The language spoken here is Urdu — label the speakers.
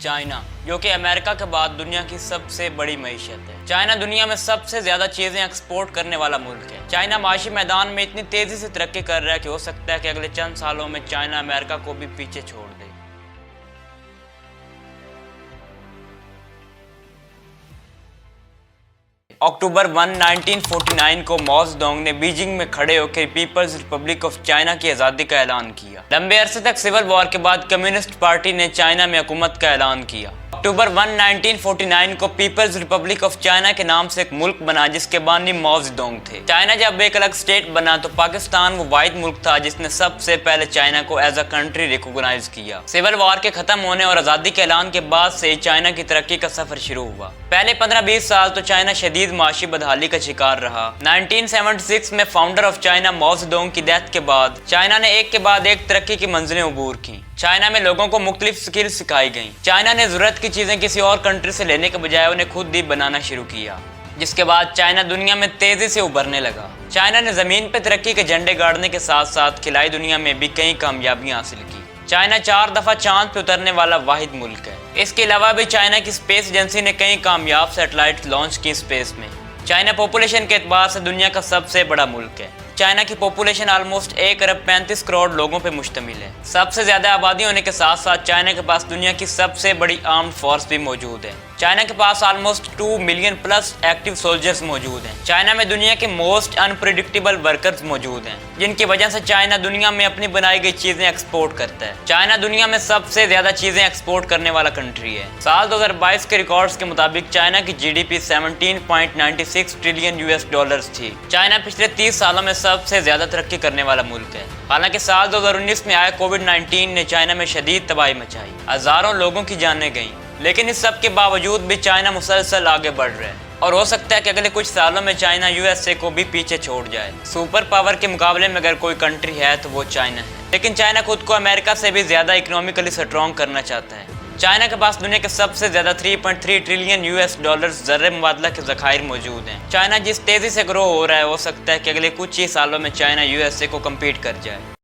Speaker 1: چائنا، جو کہ امریکہ کے بعد دنیا کی سب سے بڑی معیشت ہے۔ چائنا دنیا میں سب سے زیادہ چیزیں ایکسپورٹ کرنے والا ملک ہے۔ چائنا معاشی میدان میں اتنی تیزی سے ترقی کر رہا ہے کہ ہو سکتا ہے کہ اگلے چند سالوں میں چائنا امریکہ کو بھی پیچھے چھوڑ دے۔ اکتوبر 1، 1949 کو ماؤ زیڈونگ نے بیجنگ میں کھڑے ہو کے پیپلز ریپبلک آف چائنا کی آزادی کا اعلان کیا۔ لمبے عرصے تک سول وار کے بعد کمیونسٹ پارٹی نے چائنا میں حکومت کا اعلان کیا۔ اکتوبر 1، 1949 کو پیپلز ریپبلک آف چائنا کے نام سے ایک ملک بنا جس کے بانی ماؤ زیڈونگ تھے۔ چائنا جب ایک الگ اسٹیٹ بنا تو پاکستان وہ واحد ملک تھا جس نے سب سے پہلے چائنا کو ایز اے کنٹری ریکوگنائز کیا۔ سول وار کے ختم ہونے اور آزادی کے اعلان کے بعد سے چائنا کی ترقی کا سفر شروع ہوا۔ پہلے 15-20 سال تو چائنا شدید معاشی بدحالی کا شکار رہا۔ 1976 میں founder of China Mao Zedong کی ڈیتھ کے بعد چائنا نے ایک کے بعد ایک ترقی کی منزلیں عبور کی۔ چائنا میں لوگوں کو مختلف سکلز سکھائی گئیں۔ چائنا نے ضرورت کی چیزیں کسی اور کنٹری سے لینے کے بجائے انہیں خود ہی بنانا شروع کیا، جس کے بعد چائنا دنیا میں تیزی سے ابھرنے لگا۔ چائنا نے زمین پہ ترقی کے جھنڈے گاڑنے کے ساتھ ساتھ خلائی دنیا میں بھی کئی کامیابیاں حاصل کی۔ چائنا 4 دفعہ چاند پہ اترنے والا واحد ملک ہے۔ اس کے علاوہ بھی چائنا کی اسپیس ایجنسی نے کئی کامیاب سیٹلائٹ لانچ کی اسپیس میں۔ چائنا پاپولیشن کے اعتبار سے دنیا کا سب سے بڑا ملک ہے۔ چائنا کی پاپولیشن آلموسٹ 1 ارب 35 کروڑ لوگوں پہ مشتمل ہے۔ سب سے زیادہ آبادی ہونے کے ساتھ ساتھ چائنا کے پاس دنیا کی سب سے بڑی آرمڈ فورس بھی موجود ہے۔ چائنا کے پاس almost 2 million plus active soldiers موجود ہیں۔ چائنا میں دنیا کے موسٹ انپریڈکٹیبل ورکرز موجود ہیں، جن کی وجہ سے چائنا دنیا میں اپنی بنائی گئی چیزیں ایکسپورٹ کرتا ہے۔ چائنا دنیا میں سب سے زیادہ چیزیں ایکسپورٹ کرنے والا کنٹری ہے۔ سال 2022 کے ریکارڈز کے مطابق چائنا کی G D P 17.96 trillion US dollars تھی۔ چائنا پچھلے 30 سالوں میں سب سے زیادہ ترقی کرنے والا ملک ہے۔ حالانکہ سال 2019 میں آئے کووڈ-19 نے چائنا میں شدید تباہی مچائی، ہزاروں لوگوں کی جانیں گئیں، لیکن اس سب کے باوجود بھی چائنا مسلسل آگے بڑھ رہا ہے اور ہو سکتا ہے کہ اگلے کچھ سالوں میں چائنا USA کو بھی پیچھے چھوڑ جائے۔ سپر پاور کے مقابلے میں اگر کوئی کنٹری ہے تو وہ چائنا ہے، لیکن چائنا خود کو امریکہ سے بھی زیادہ اکنامکلی سٹرونگ کرنا چاہتا ہے۔ چائنا کے پاس دنیا کے سب سے زیادہ 3.3 ٹریلین US ڈالرز زر مبادلہ کے ذخائر موجود ہیں۔ چائنا جس تیزی سے گرو ہو رہا ہے، ہو سکتا ہے کہ اگلے کچھ ہی سالوں میں چائنا USA کو کمپیٹ کر جائے۔